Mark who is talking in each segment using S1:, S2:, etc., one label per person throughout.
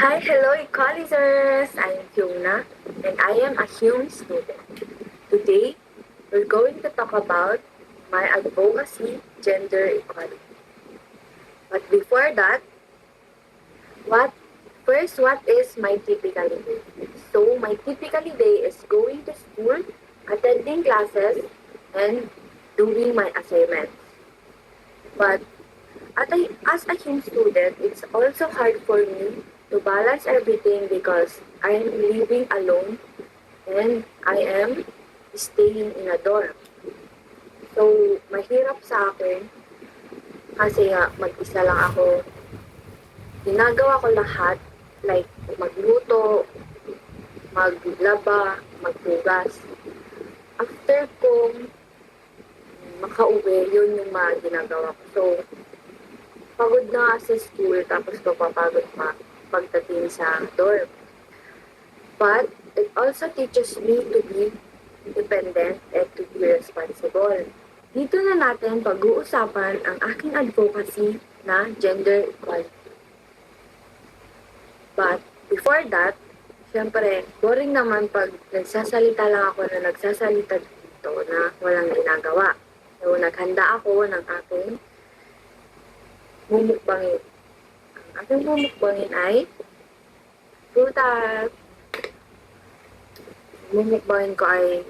S1: Hi, hello, equalizers! I'm Fiona, and I am a Hume student. Today, we're going to talk about my advocacy, gender equality. But before that, what what is my typical day? So, my typical day is going to school, attending classes, and doing my assignments. But as a Hume student, it's also hard for me to balance everything because I am living alone and I am staying in a dorm. So, mahirap sa akin kasi nga mag-isa lang ako. Ginagawa ko lahat like magluto, maglaba, maghugas. After kong makauwi, yun yung mga ginagawa ko. So, pagod na nga sa school tapos papapagod pa pagdating sa dorm. But it also teaches me to be independent and to be responsible. Dito na natin pag-uusapan ang aking advocacy na gender equality. But before that, syempre, boring naman pag nagsasalita lang ako na nagsasalita dito na walang ginagawa. So, naghanda ako ng aking mumukbangin. Ang aking mumukbangin ay prutas. Mumukbangin ko ay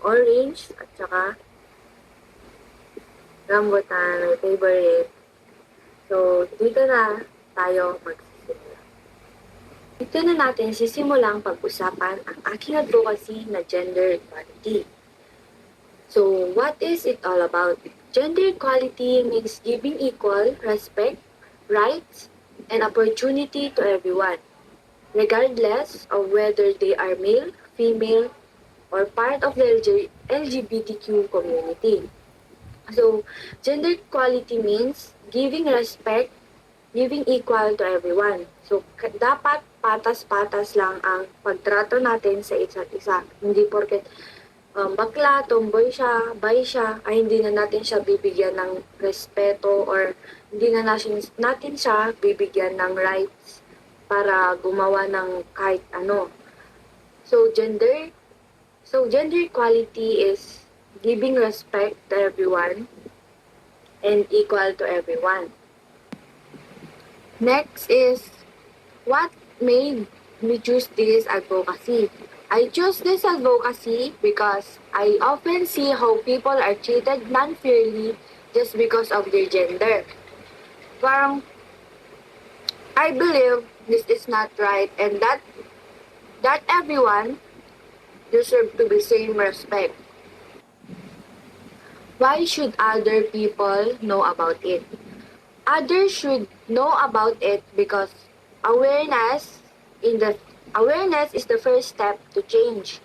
S1: orange at saka rambutan, my favorite. So, dito na tayo magsisimula. Dito na natin sisimulang pag-usapan ang aking advocacy na gender equality. So, what is it all about? Gender equality means giving equal respect, rights, and opportunity to everyone, regardless of whether they are male, female, or part of the LGBTQ community. So, gender equality means giving respect, giving equal to everyone. So, dapat patas-patas lang ang pagtrato natin sa isa't isa. Hindi porket bakla, tomboy siya, bay siya, ay hindi na natin siya bibigyan ng respeto or hindi na natin siya bibigyan ng rights para gumawa ng kahit ano. So, gender equality is giving respect to everyone and equal to everyone. Next is what made me choose this advocacy. I chose this advocacy because I often see how people are treated non-fairly just because of their gender. Parang, I believe this is not right and that everyone deserve to be same respect. Why should other people know about it? Others should know about it because awareness awareness is the first step to change.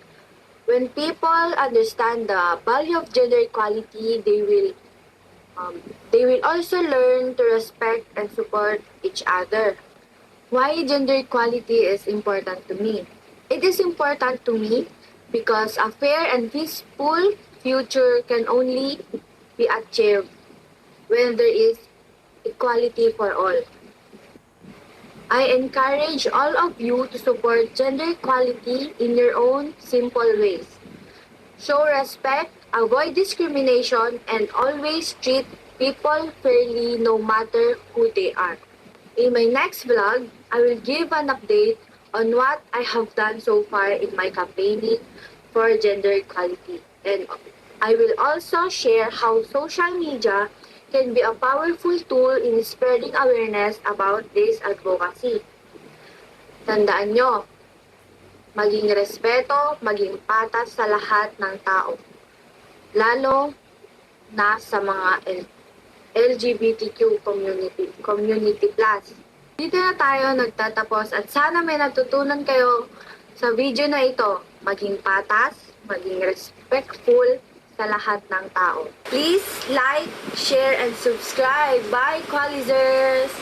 S1: When people understand the value of gender equality, they will also learn to respect and support each other. Why gender equality is important to me? It is important to me because a fair and peaceful future can only be achieved when there is equality for all. I encourage all of you to support gender equality in your own simple ways. Show respect, avoid discrimination, and always treat people fairly no matter who they are. In my next vlog, I will give an update on what I have done so far in my campaigning for gender equality. And I will also share how social media can be a powerful tool in spreading awareness about this advocacy. Tandaan nyo, maging respeto, maging patas sa lahat ng tao. Lalo na sa mga LGBTQ community plus. Dito na tayo nagtatapos at sana may natutunan kayo sa video na ito. Maging patas, maging respectful sa lahat ng tao. Please like, share, and subscribe. Bye, Equalizers!